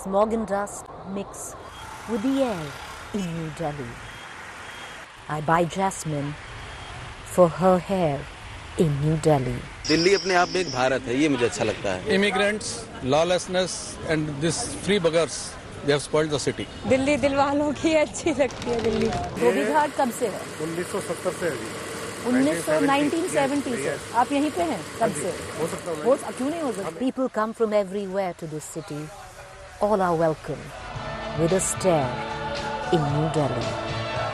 Smog and dust mix with the air in New Delhi. I buy jasmine for her hair in New Delhi. Delhi अपने आप में एक भारत है, ये मुझे अच्छा लगता है. Immigrants, lawlessness and this free beggars, they have spoiled the city. Delhi दिल वालों की अच्छी लगती है दिल्ली. धोबी घाट कब से है? 1970 से है. 1970 से. आप यहीं पे हैं कब से? हो सकता है. क्यों नहीं हो सकता? People come from everywhere to this city. All are welcome with a stare in New Delhi.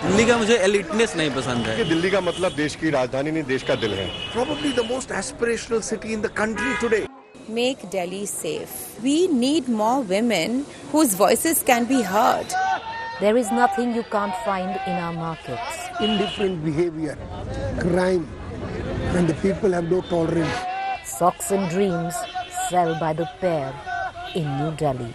Delhi का मुझे एलिटनेस नहीं पसंद है. दिल्ली का मतलब देश की राजधानी नहीं, देश का दिल है. Probably the most aspirational city in the country today. Make Delhi safe. We need more women whose voices can be heard. There is nothing you can't find in our markets. Indifferent behavior, crime, and the people have no tolerance. Socks and dreams sell by the pair in New Delhi.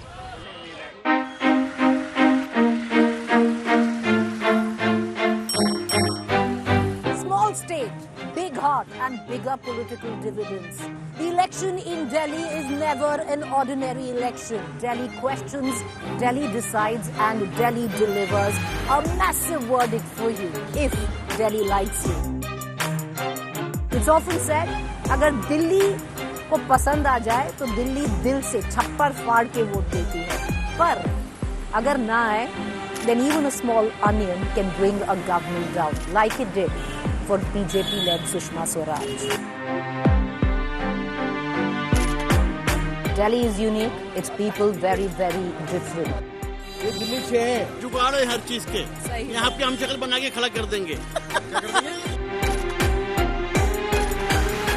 Small state, big heart and bigger political dividends. The election in Delhi is never an ordinary election. Delhi questions, Delhi decides, and Delhi delivers a massive verdict for you if Delhi likes you. It's often said, अगर दिल्ली को पसंद आ जाए तो दिल्ली दिल से छप्पर फाड़ के वोट देती है. पर अगर ना आए, then even a small onion can bring a government down, like it did for BJP-led Sushma Swaraj. Delhi is unique. Its people very, very different. ये दिल्ली से है. जुगाड़ है हर चीज के. यहाँ पे हम शक्ल बना के खड़ा कर देंगे.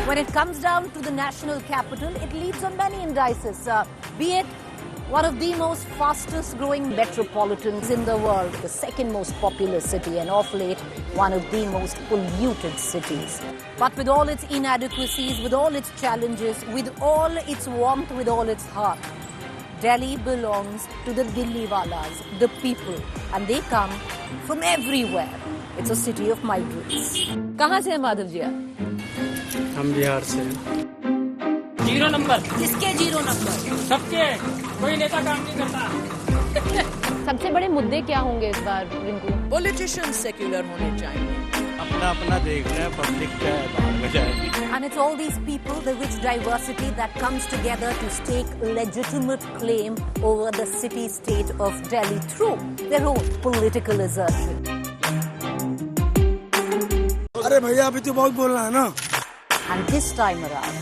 When it comes down to the national capital, it leads on many indices. Be it one of the most fastest growing metropolitans in the world, the second most populous city, and of late, one of the most polluted cities. But with all its inadequacies, with all its challenges, with all its warmth, with all its heart, Delhi belongs to the Dilliwalas, the people, and they come from everywhere. It's a city of migrants. कहाँ से है माधव जी? हम बिहार से. 0 number. किसके 0 number? सबके. कोई नेता काम नहीं करता. सबसे बड़े मुद्दे क्या होंगे इस बार रिंकू? Politicians secular होने चाहिए. अपना अपना देख रहे हैं, पब्लिक क्या है बाहर में जाएगी. And it's all these people, the rich diversity that comes together to stake legitimate claim over the city-state of Delhi through their own political assertion. अरे भैया अभी तो बहुत बोल रहा है ना. And this time around,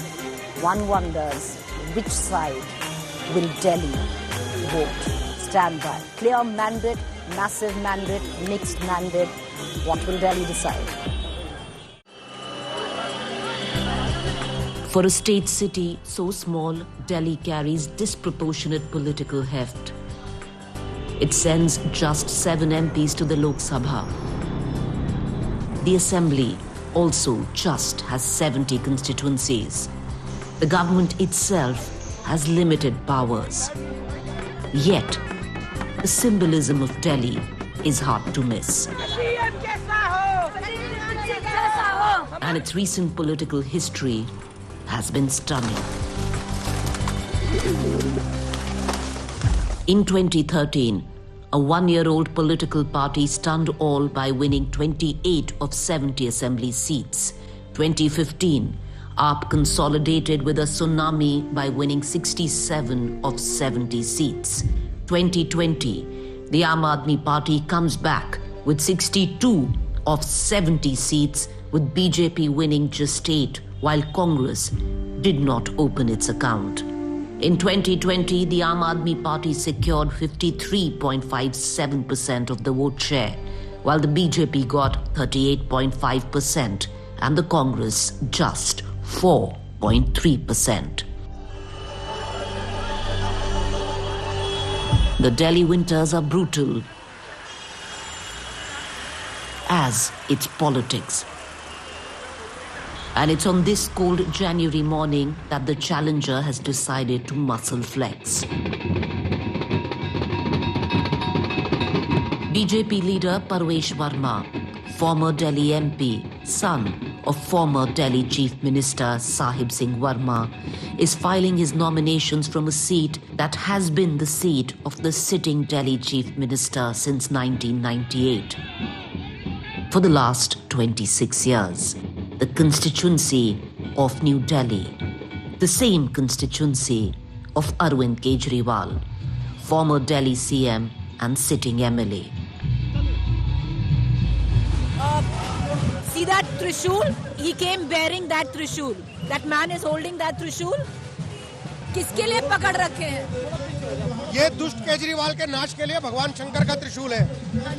one wonders which side will Delhi vote? Stand by. Clear mandate, massive mandate, mixed mandate. What will Delhi decide? For a state city so small, Delhi carries disproportionate political heft. It sends just 7 MPs to the Lok Sabha. The Assembly also just has 70 constituencies. The government itself has limited powers. Yet, the symbolism of Delhi is hard to miss. And its recent political history has been stunning. In 2013, a 1-year-old political party stunned all by winning 28 of 70 assembly seats. 2015, AAP consolidated with a tsunami by winning 67 of 70 seats. 2020, the Aam Aadmi Party comes back with 62 of 70 seats, with BJP winning just 8, while Congress did not open its account. In 2020, the Aam Aadmi Party secured 53.57% of the vote share, while the BJP got 38.5% and the Congress just 4.3%. The Delhi winters are brutal, as its politics. And it's on this cold January morning that the challenger has decided to muscle flex. BJP leader Parvesh Verma, former Delhi MP, son of former Delhi Chief Minister Sahib Singh Verma, is filing his nominations from a seat that has been the seat of the sitting Delhi Chief Minister since 1998. For the last 26 years, the constituency of New Delhi, the same constituency of Arvind Kejriwal, former Delhi CM and sitting MLA. See that Trishul? He came bearing that Trishul. That man is holding that Trishul. किसके लिए पकड़ रखे हैं? ये दुष्ट केजरीवाल के नाश के लिए भगवान शंकर का त्रिशूल है,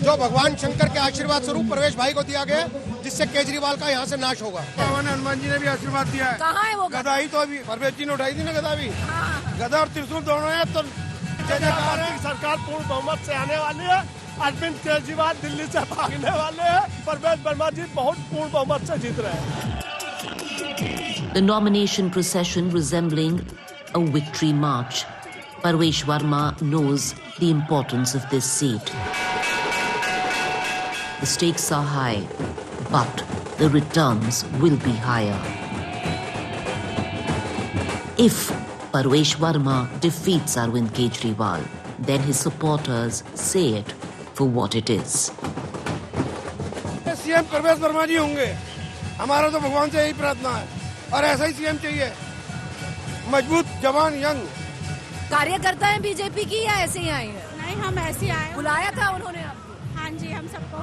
जो भगवान शंकर के आशीर्वाद स्वरूप परवेश भाई को दिया गया, जिससे केजरीवाल का यहाँ से नाश होगा। हनुमान जी ने भी आशीर्वाद दिया है। कहाँ है वो गदा? ही तो अभी परवेश जी ने उठाई थी ना गदा भी। गदा और त्रिशूल दोनों है तो सरकार पूर्ण बहुमत से आने वाली है। अरविंद केजरीवाल दिल्ली से भागने वाले हैं। परवेश वर्मा जी बहुत पूर्ण बहुमत से जीत रहे हैं। The nomination procession resembling a victory march. Parvesh Verma knows the importance of this seat. The stakes are high, but the returns will be higher. If Parvesh Verma defeats Arvind Kejriwal, then his supporters say it for what it is. CM Parvesh Verma ji होंगे। हमारा तो भगवान से यही प्रार्थना है और ऐसा ही सीएम चाहिए, मजबूत, जवान, यंग। कार्यकर्ता हैं बीजेपी की या ऐसे ही आए हैं? नहीं, हम ऐसे आए। बुलाया था उन्होंने आपको? हाँ जी, हम सबको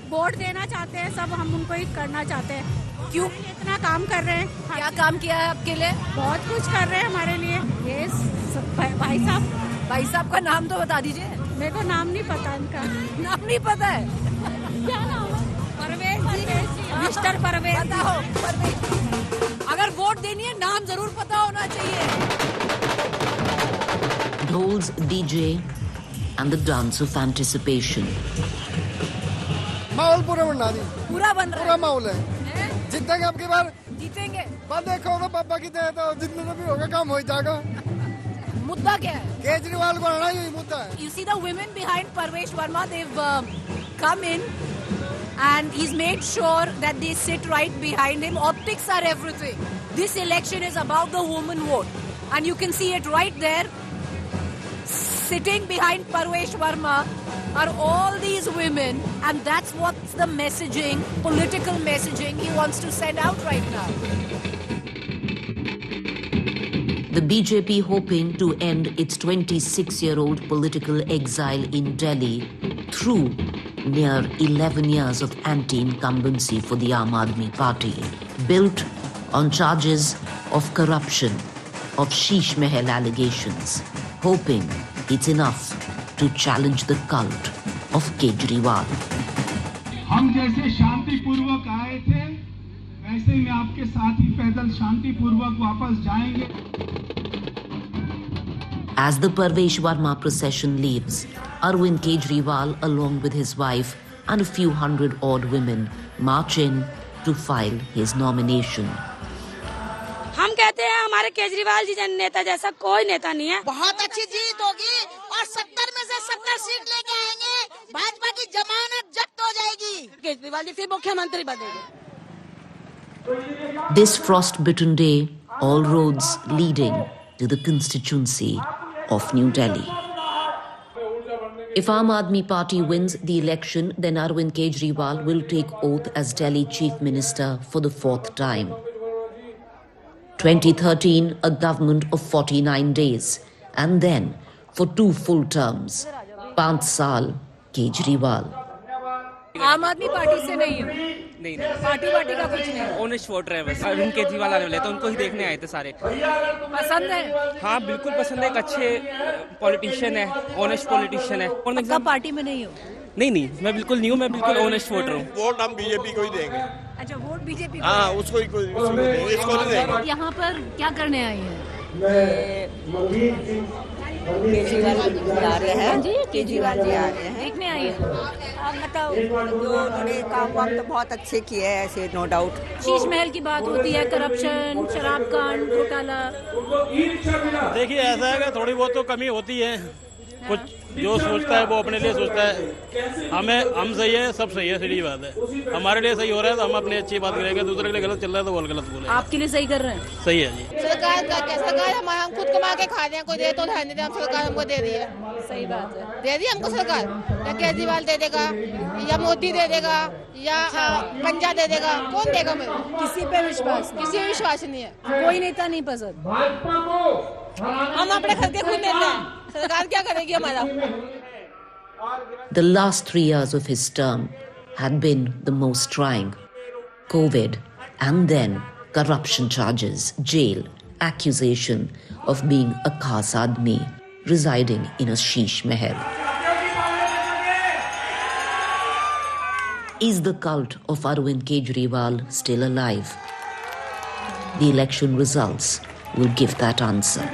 वोट देना चाहते हैं, सब हम उनको ही करना चाहते हैं। क्यों इतना काम कर रहे हैं? क्या काम किया है आपके लिए? बहुत कुछ कर रहे हैं हमारे लिए। ये भाई साहब का नाम तो बता दीजिए। मेरे को नाम नहीं पता इनका। नाम नहीं पता है? क्या नाम है? परवेश जी, मिस्टर परवेश। बताओ परवेश। अगर वोट देनी है नाम जरूर पता होना चाहिए। Dhols, DJ and the dance of anticipation. माहौल पूरा बन रहा है। पूरा बन रहा है। पूरा माहौल है। जीतेंगे आपकी बार। जीतेंगे। बस देखो ना पापा की दया तो जितने भी होगा काम हो जाएगा। मुद्दा क्या है? केजरीवाल को हराना ही मुद्दा है। You see the women behind Parvesh Verma, they've come in and he's made sure that they sit right behind him. Optics are everything. This election is about the woman vote. And you can see it right there. Sitting behind Parvesh Verma are all these women, and that's what's the messaging, political messaging he wants to send out right now. The BJP hoping to end its 26-year-old political exile in Delhi through near 11 years of anti-incumbency for the Aam Aadmi Party, built on charges of corruption, of Sheesh Mahal allegations, hoping it's enough to challenge the cult of Kejriwal. हम जैसे शांतिपूर्वक आए थे, वैसे ही आपके साथ ही पैदल शांतिपूर्वक वापस जाएंगे. As the Parvesh Verma procession leaves, Arvind Kejriwal, along with his wife and a few hundred odd women, march in to file his nomination. हम कहते हैं हमारे केजरीवाल जी नेता जैसा कोई नेता नहीं है। बहुत अच्छी जीत होगी और 70 में से 70 सीट लेके आएंगे। भाजपा की जमानत जब्त हो जाएगी। केजरीवाल जी फिर मुख्यमंत्री बनेंगे। This frost-bitten day, all roads leading to the constituency of New Delhi. If Aam Aadmi Party wins the election, then Arvind Kejriwal will take oath as Delhi Chief Minister for the 4th time. 2013, a government of 49 days, and then for 2 full terms, 5 saal Kejriwal. आम आदमी party से नहीं है। नहीं party का कुछ नहीं। Honest voter है बस। अरविंद केजरीवाल आने वाले तो उनको ही देखने आए थे सारे। पसंद है? हाँ बिल्कुल पसंद है। एक अच्छे पॉलिटिशियन है, ऑनेस्ट पॉलिटिशियन है। पक्का पार्टी में नहीं हो? नहीं, मैं बिल्कुल नहीं हूँ। मैं बिल्कुल ऑनेस्ट वोटर हूँ। वोट हम बीजेपी को ही देंगे। अच्छा, वोट बीजेपी को? हाँ, उसको ही देंगे, इसको नहीं देंगे। यहाँ पर क्या करने आई हैं? केजरीवाल आ रहे हैं। केजरीवाल जी आ रहे हैं। देखने आई हैं? मतलब जो उन्होंने काम वाम तो बहुत अच्छे किए हैं, ऐसे नो डाउट। शीश महल की बात होती है, करप्शन, शराब कांड, घोटाला। देखिए ऐसा है कि थोड़ी बहुत तो कमी होती है, कुछ जो सोचता है वो अपने लिए सोचता है। हम सही है, सब सही है, सीधी बात है। हमारे लिए सही हो रहा है तो हम अपनी अच्छी बात करेंगे, दूसरे के लिए गलत चल रहा है तो वो गलत बोलेंगे। आपके लिए सही कर रहे हैं? सही है जी। सरकार का क्या, सरकार हम खुद कमा के खा रहे हैं, कोई दे तो नहीं दे, हम सरकार हमको दे रही है। सही बात है, दे दी हमको सरकार, या केजरीवाल दे देगा या मोदी दे देगा या पंजा दे देगा, कौन देगा? मेरे किसी पे विश्वास नहीं, किसी विश्वास नहीं है, कोई नेता नहीं पसंद। हम अपने घर के खुद नेता हैं, सरकार क्या करेगी हमारा? The last 3 years of his term had been the most trying. COVID and then corruption charges, jail, accusation of being a Khas Admi residing in a Sheesh Mahal. Is the cult of Arvind Kejriwal still alive? The election results will give that answer.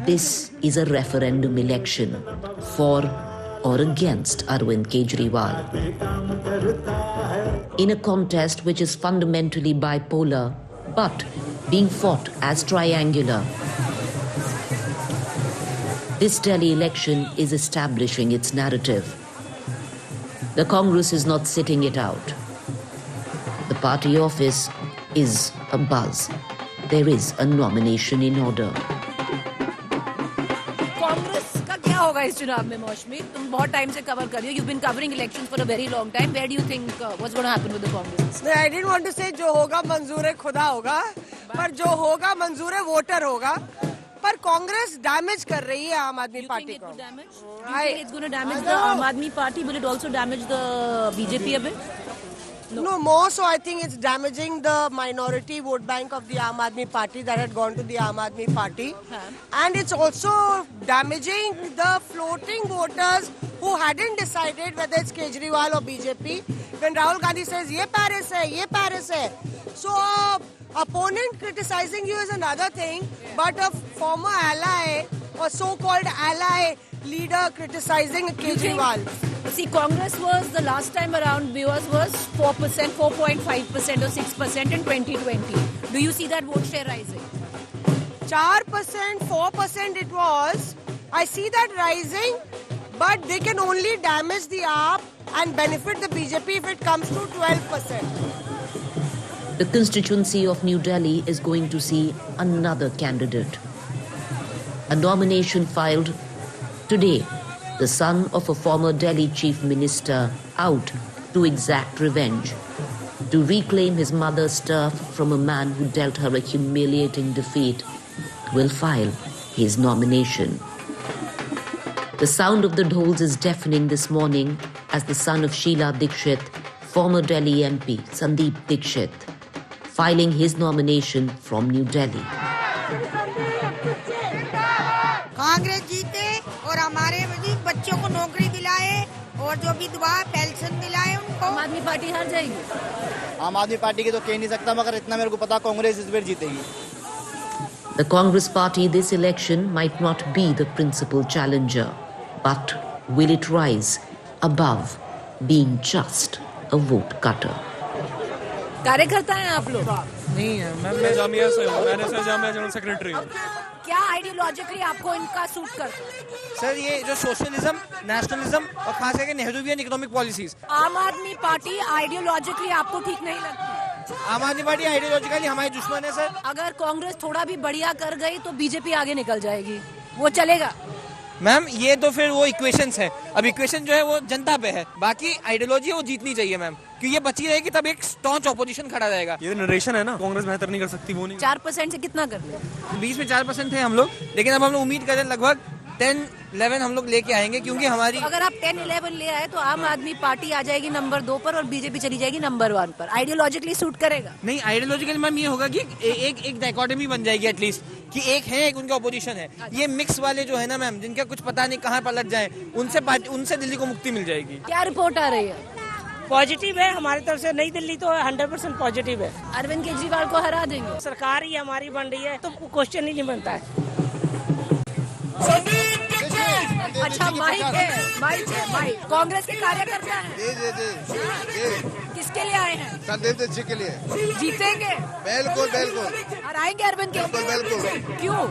This is a referendum election for or against Arvind Kejriwal. In a contest which is fundamentally bipolar but being fought as triangular, this Delhi election is establishing its narrative. The Congress is not sitting it out. The party office is abuzz. There is a nomination in order. होगा इस चुनाव में? मौसमी, तुम बहुत time से cover कर रही हो, you've been covering elections for a very long time. Where do you think what's going to happen with the Congress? I didn't want to say जो होगा मंजूर है खुदा होगा, पर जो होगा मंजूर है वोटर होगा। पर कांग्रेस डैमेज कर रही है आम आदमी पार्टी को। It's going to damage the Aam Aadmi Party. Will it also damage the BJP a bit? No, more so I think it's damaging the minority vote bank of the Aam Aadmi Party that had gone to the Aam Aadmi Party. And it's also damaging the floating voters who hadn't decided whether it's Kejriwal or BJP. When Rahul Gandhi says, ye Paris hai, ye Paris hai. So, opponent criticizing you is another thing, but a former ally or so-called ally leader criticizing Kejriwal. See, Congress was, the last time around, viewers was 4%, 4.5% or 6% in 2020. Do you see that vote share rising? 4%, 4% it was. I see that rising, but they can only damage the AAP and benefit the BJP if it comes to 12%. The constituency of New Delhi is going to see another candidate. A nomination filed today. The son of a former Delhi chief minister out to exact revenge, to reclaim his mother's turf from a man who dealt her a humiliating defeat, will file his nomination. The sound of the dhols is deafening this morning as the son of Sheila Dikshit, former Delhi MP Sandeep Dikshit, filing his nomination from New Delhi. Congress जीते और हमारे बच्चों को नौकरी दिलाए और जो विधवा पेंशन दिलाए उनको। आम आदमी पार्टी हार जाएगी। आम आदमी पार्टी की तो कह नहीं सकता, मगर इतना मेरे को पता कांग्रेस इस बार जीतेगी। The Congress party this election might not be the principal challenger, but will it rise above being just a vote cutter? कार्यकर्ता हैं आप लोग? नहीं है मैं जामिया से हूँ, मैंने सर जामिया जनरल सेक्रेटरी हूँ। क्या आइडियोलॉजिकली आपको इनका सूट करता है? सर ये जो सोशलिज्म, नेशनलिज्म और खास करके नेहरूवियन इकोनॉमिक पॉलिसीज। आम आदमी पार्टी आइडियोलॉजिकली आपको ठीक नहीं लगती? आम आदमी पार्टी आइडियोलॉजिकली हमारी दुश्मन है सर। अगर कांग्रेस थोड़ा भी बढ़िया कर गई तो बीजेपी आगे निकल जाएगी, वो चलेगा? मैम ये तो फिर वो इक्वेशंस है, अब इक्वेशन जो है वो जनता पे है, बाकी आइडियोलॉजी वो जीतनी चाहिए मैम, क्योंकि ये बची रहेगी तब एक स्टॉन्च ऑपोजिशन खड़ा रहेगा। ये नरेशन है ना, कांग्रेस बेहतर नहीं कर सकती, वो नहीं। 4% से कितना कर ले? 20 में 4% थे हम लोग, लेकिन अब हम लोग उम्मीद करें लगभग 10-11 हम लोग लेके आएंगे, क्योंकि हमारी तो अगर आप 10-11 ले आए तो आम आदमी पार्टी आ जाएगी नंबर 2 पर और बीजेपी चली जाएगी नंबर 1 पर। आइडियोलॉजिकली सूट करेगा? नहीं, आइडियोलॉजिकल मैम ये होगा कि एक डायकोटमी बन जाएगी एटलीस्ट, कि एक है एक उनका अपोजिशन है। ये मिक्स वाले जो है ना मैम, जिनका कुछ पता नहीं कहाँ पलट जाए, उनसे दिल्ली को मुक्ति मिल जाएगी। क्या रिपोर्ट आ रही है? पॉजिटिव है हमारी तरफ से, नई दिल्ली तो 100% पॉजिटिव है। अरविंद केजरीवाल को हरा देंगे? सरकार ही हमारी बन रही है तो क्वेश्चन ही नहीं बनता है। अच्छा माइक है, माइक है, माइक। कांग्रेस के कार्यकर्ता हैं। जी जी जी। किसके लिए आए हैं? संदीप जी के लिए। जीतेंगे? बिल्कुल बिल्कुल। और आएंगे अरविंद के? बिल्कुल। क्यों?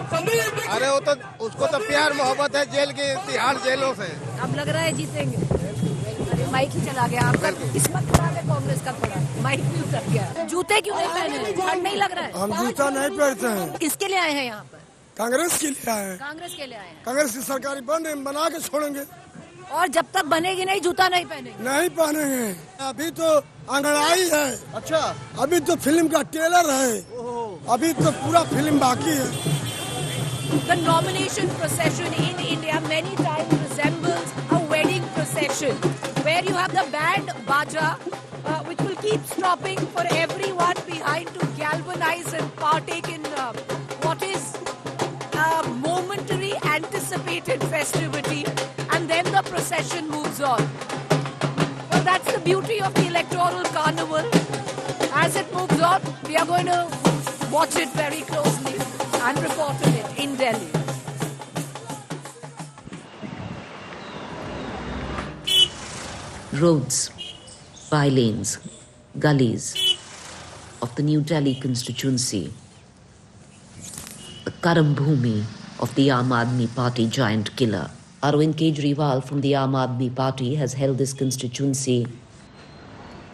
अरे वो तो उसको तो प्यार मोहब्बत है जेल की, तिहाड़ जेलों से। अब लग रहा है जीतेंगे। अरे माइक ही चला गया आपका। किस्मत खराब है कांग्रेस का थोड़ा। माइक भी उतर गया। जूते क्यों नहीं पहने? ठंड नहीं लग रहा है? हम जूता नहीं पहनते हैं। किसके लिए आए हैं यहाँ पर? कांग्रेस के लिए आए हैं। कांग्रेस के लिए आए हैं। कांग्रेस की सरकारी बना के छोड़ेंगे। और जब तक बनेगी नहीं जूता नहीं पहनेंगे? नहीं पहनेंगे। अभी तो अंगड़ाई है। अच्छा। अभी तो फिल्म का ट्रेलर है। अभी तो पूरा फिल्म बाकी है। The nomination procession in India many times resembles a wedding procession, where you have the band baja, which will keep stopping for everyone behind to galvanize and partake in what is a momentary anticipated festivity, and then the procession moves on. Well, that's the beauty of the electoral carnival. As it moves on, we are going to watch it very closely and report on it in Delhi. Roads, bylanes, gullies of the New Delhi constituency, the Karam Bhumi of the Aam Aadmi Party giant killer. Arvind Kejriwal from the Aam Aadmi Party has held this constituency,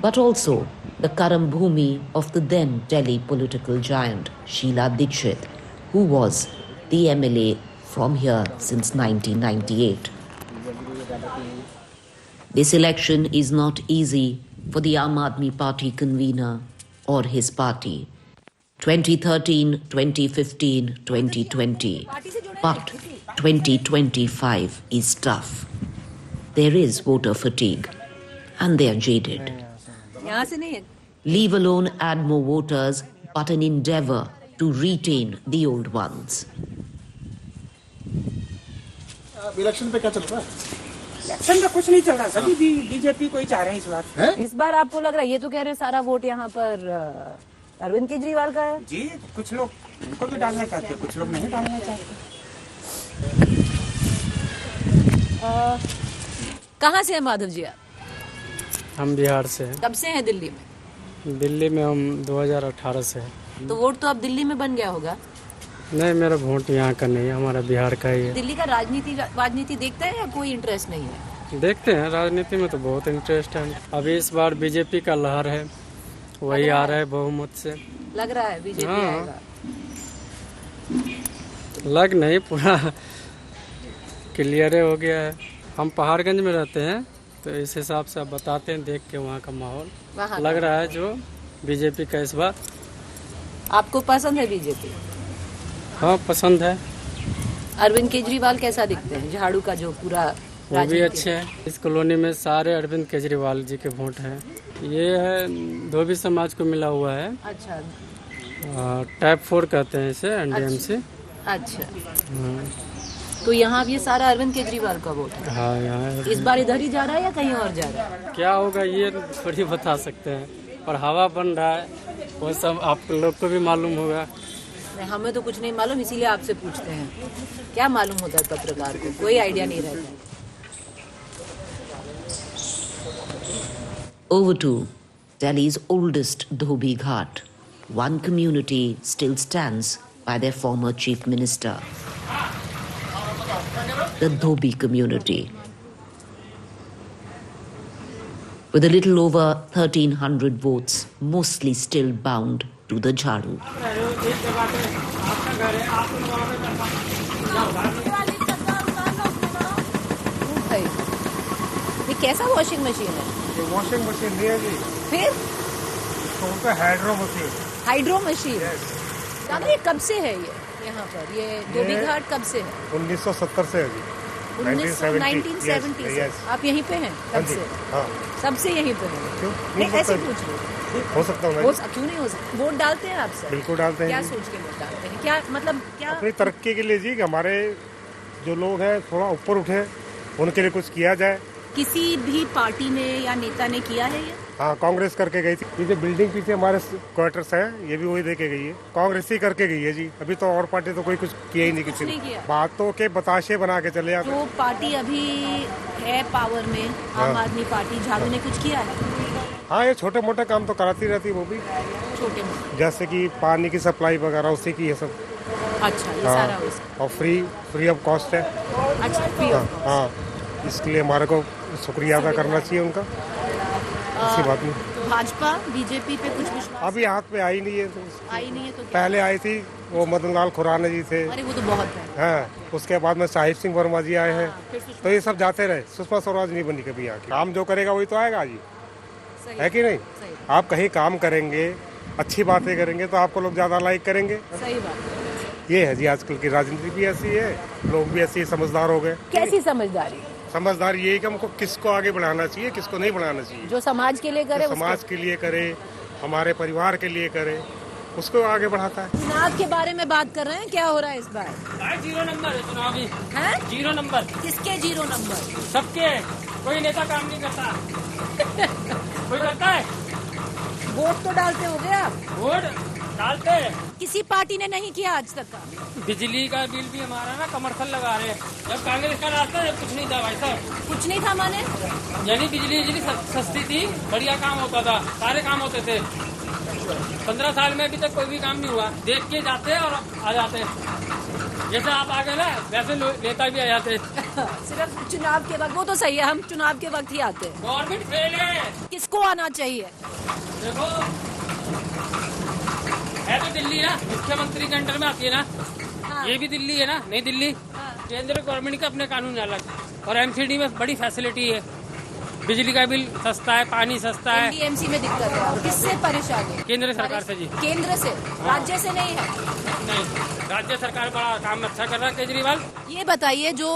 but also the Karam Bhumi of the then Delhi political giant Sheila Dikshit, who was the MLA from here since 1998. This election is not easy for the Aam Aadmi Party convener or his party. 2013, 2015, 2020. But 2025 is tough. There is voter fatigue and they are jaded. Leave alone add more voters, but an endeavor to retain the old ones. Election पे क्या चल रहा है? Election में कुछ नहीं चल रहा, सभी बीजेपी को ही चाह रहे हैं इस बार। इस बार आपको लग रहा है, ये तो कह रहे हैं सारा वोट यहाँ पर अरविंद केजरीवाल का है? जी, कुछ लोग उनको भी डालना चाहते हैं, कुछ लोग नहीं डालना चाहते। कहाँ से है माधव जी आप? हम बिहार से हैं। कब से हैं दिल्ली में? दिल्ली में हम 2018 से हैं। तो वोट तो अब दिल्ली में बन गया होगा? नहीं, मेरा वोट यहाँ का नहीं है, हमारा बिहार का ही है। दिल्ली का राजनीति देखता है या कोई इंटरेस्ट नहीं है? देखते हैं, राजनीति में तो बहुत इंटरेस्ट है। अभी इस बार बीजेपी का लहर है, वही आ रहा है बहुमत से। लग रहा है बीजेपी आएगा? लग नहीं, पूरा क्लियर हो गया है। हम पहाड़गंज में रहते हैं, तो इस हिसाब से आप बताते हैं, देख के वहाँ का माहौल लग रहा है जो बीजेपी का इस बार। आपको पसंद है बीजेपी? हाँ, पसंद है। अरविंद केजरीवाल कैसा दिखते हैं? झाड़ू का जो पूरा वो भी अच्छे हैं। इस कॉलोनी में सारे अरविंद केजरीवाल जी के वोट हैं। ये है धोबी समाज को मिला हुआ है। अच्छा। टाइप 4 कहते हैं इसे, एनडीएमसी। अच्छा। तो यहाँ ये सारा अरविंद केजरीवाल का वोट है? हाँ, यहाँ इस बार इधर ही जा रहा है या कहीं और जा रहा है? क्या होगा ये थोड़ी बता सकते हैं, पर हवा बन रहा है, वो सब आप लोग को भी मालूम होगा। नहीं, हमें तो कुछ नहीं मालूम, इसीलिए आपसे पूछते हैं। क्या मालूम होता है पत्रकार को? कोई आइडिया नहीं रहता। Over to Delhi's oldest Dhobi Ghat. One community still stands by their former chief minister. The Dhobi community. With a little over 1,300 votes, mostly still bound to the Jharu. ये कैसा वॉशिंग मशीन है? ये washing machine नहीं है जी। फिर? इसको बोलते हैं हाइड्रो मशीन। Hydro machine. दादा ये कब से है ये यहाँ पर? ये धोबी घाट कब से है? 1970 से है जी। 1970 से। आप यहीं पे हैं कब से? हाँ। सबसे यहीं पे हैं? नहीं, ऐसे पूछ रहे। हो सकता है। क्यों नहीं हो सकता? वोट डालते हैं आप सब? बिल्कुल डालते हैं। क्या सोच के वोट डालते हैं? क्या मतलब क्या? अपनी तरक्की के लिए जी, हमारे जो लोग हैं थोड़ा ऊपर उठे, उनके लिए कुछ किया जाए। किसी भी पार्टी ने या नेता ने किया है ये? हाँ, कांग्रेस करके गई थी। ये जो बिल्डिंग पीछे हमारे क्वार्टर्स है, ये भी वही देके गई है। कांग्रेस ही करके गई है जी। अभी तो और पार्टी तो कोई कुछ किया ही नहीं, किसी ने बातों के बताशे बना के चले जाते। जो पार्टी अभी है पावर में, आम आदमी पार्टी, झाड़ू ने कुछ किया है? हाँ, ये छोटे मोटे काम तो कराती रहती है वो भी, छोटे मोटे, जैसे कि पानी की सप्लाई वगैरह उसी की है सब। अच्छा, ये सारा उसका। और फ्री ऑफ कॉस्ट है। अच्छा, फ्री ऑफ कॉस्ट। हाँ, इसके लिए हमारे को शुक्रिया अदा करना चाहिए उनका। ऐसी बात नहीं। तो भाजपा बीजेपी पे कुछ विश्वास अभी हाथ पे आई नहीं है। आई नहीं है तो पहले आई थी, वो मदन लाल खुराना जी थे। अरे वो तो बहुत है। हाँ, उसके बाद में साहिब सिंह वर्मा जी आए हैं। तो ये सब जाते रहे। सुषमा स्वराज नहीं बनी कभी यहाँ की। काम जो करेगा वही तो आएगा जी, है कि नहीं? आप कहीं काम करेंगे, अच्छी बातें करेंगे तो आपको लोग ज्यादा लाइक करेंगे। सही बात। ये है जी, आजकल की राजनीति भी ऐसी है, लोग भी ऐसे समझदार हो गए। कैसी समझदारी? समझदार यही कि हमको किसको आगे बढ़ाना चाहिए, किसको नहीं बढ़ाना चाहिए। जो समाज के लिए करे, समाज के लिए करे, हमारे परिवार के लिए करे, उसको आगे बढ़ाता है। चुनाव के बारे में बात कर रहे हैं, क्या हो रहा है इस बार? 0 नंबर है चुनावी। है 0 नंबर। किसके 0 नंबर? सबके। कोई नेता काम नहीं करता। कोई करता है? वोट तो डालते हो गए आप? वोट डालते हैं। किसी पार्टी ने नहीं किया आज तक का? बिजली का बिल भी हमारा ना कमर्शियल लगा रहे हैं। जब कांग्रेस का रास्ता जब कुछ नहीं था भाई साहब। कुछ नहीं था माने? यानी बिजली सस्ती थी, बढ़िया काम होता था, सारे काम होते थे। 15 साल में अभी तक कोई भी काम नहीं हुआ। देख के जाते हैं और आ जाते हैं। जैसे आप आ गए ना, वैसे नेता भी आ जाते हैं। सिर्फ चुनाव के वक्त, वो तो सही है, हम चुनाव के वक्त ही आते हैं। गवर्नमेंट फेल है। किसको आना चाहिए? देखो, है तो दिल्ली ना, मुख्यमंत्री के अंडर में आती है ना। हाँ। ये भी दिल्ली है ना, नई दिल्ली। हाँ। केंद्र गवर्नमेंट का अपने कानून अलग, और एमसीडी में बड़ी फैसिलिटी है। बिजली का बिल सस्ता है, पानी सस्ता है। एमसी में दिक्कत है। किससे परेशान है? केंद्र सरकार से जी। केंद्र से? राज्य से नहीं है? नहीं, राज्य सरकार बड़ा काम अच्छा कर रहा है केजरीवाल। ये बताइए, जो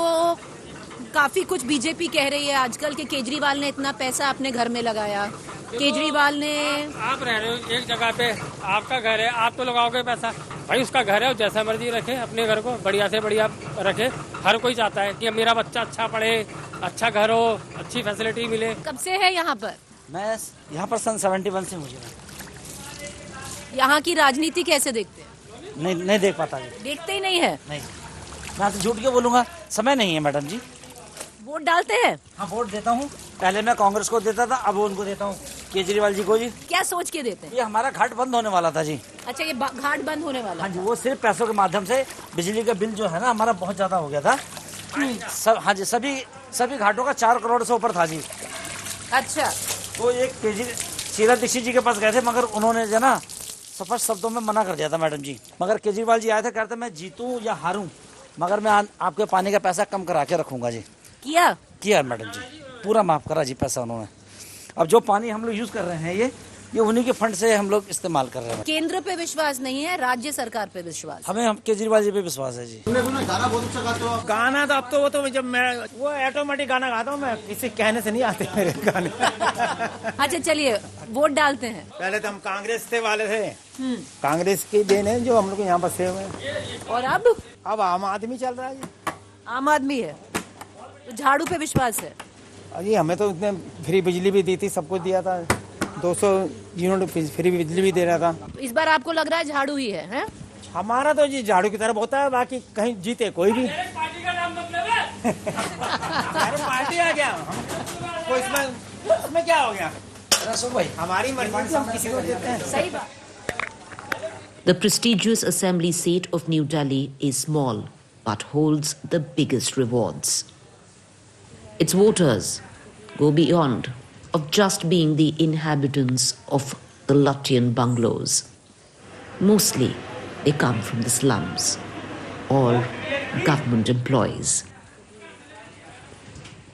काफी कुछ बीजेपी कह रही है आजकल कि केजरीवाल ने इतना पैसा अपने घर में लगाया, केजरीवाल ने। आप रह रहे हो एक जगह पे, आपका घर है, आप तो लगाओगे पैसा। भाई उसका घर है, जैसा मर्जी रखे अपने घर को, बढ़िया से बढ़िया रखे। हर कोई चाहता है कि मेरा बच्चा अच्छा पढ़े, अच्छा घर हो, अच्छी फैसिलिटी मिले। कब से है यहाँ पर? मैं यहाँ पर सन 71 से मुझे। यहाँ की राजनीति कैसे देखते हैं? नहीं देख पाता। देखते ही नहीं है? नहीं, मैं आपसे झूठ क्यों बोलूँगा, समय नहीं है मैडम जी। वोट डालते हैं? हाँ, वोट देता हूँ। पहले मैं कांग्रेस को देता था, अब उनको देता हूँ, केजरीवाल जी को जी। क्या सोच के देते हैं? ये हमारा घाट बंद होने वाला था जी। अच्छा, ये घाट बंद होने वाला? हाँ जी, वो सिर्फ पैसों के माध्यम से। बिजली का बिल जो है ना हमारा बहुत ज्यादा हो गया था। हाँ जी, सभी घाटों का 4 करोड़ से ऊपर था जी। अच्छा, तो एक शीला दीक्षित जी के पास गए थे, मगर उन्होंने जो ना स्पष्ट शब्दों में मना कर दिया था मैडम जी। मगर केजरीवाल जी आए थे, कहते मैं जीतूं या हारूं, मगर मैं आपके पानी का पैसा कम करा के रखूंगा जी। किया मैडम जी, पूरा माफ करा जी पैसा उन्होंने। अब जो पानी हम लोग यूज कर रहे हैं ये उन्हीं के फंड से हम लोग इस्तेमाल कर रहे हैं। केंद्र पे विश्वास नहीं है, राज्य सरकार पे विश्वास? हम केजरीवाल जी पे विश्वास है जी। गाना बहुत अच्छा गाते हो। गाना तो अब तो जब मैं वो ऑटोमेटिक गाना गाता हूँ मैं, किसी कहने से नहीं आते मेरे गाने। अच्छा, चलिए वोट डालते हैं। पहले तो हम कांग्रेस से वाले थे, कांग्रेस की देन है जो हम लोग यहाँ बसे हुए हैं। और अब आम आदमी चल रहा है जी। आम आदमी है तो झाड़ू पे विश्वास है? जी, हमें तो इतने फ्री बिजली भी दी थी, सब कुछ दिया था, 200 यूनिट फ्री बिजली भी दे रहा था। तो इस बार आपको लग रहा है झाड़ू ही है? हमारा तो जी झाड़ू की तरफ होता है, बाकी कहीं जीते कोई भी। पार्टी का नाम मतलब पार्टी आ गया, हमको इसमें क्या हो गया? हमारी मर्जी हम किसी को देते हैं। सही बात। The prestigious assembly seat of New Delhi is small, but holds the biggest rewards. Its voters go beyond of just being the inhabitants of the Lutyens bungalows. Mostly, they come from the slums or government employees.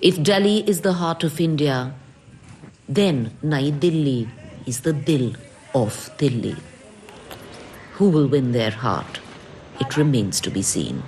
If Delhi is the heart of India, then Nai Delhi is the Dil of Delhi. Who will win their heart? It remains to be seen.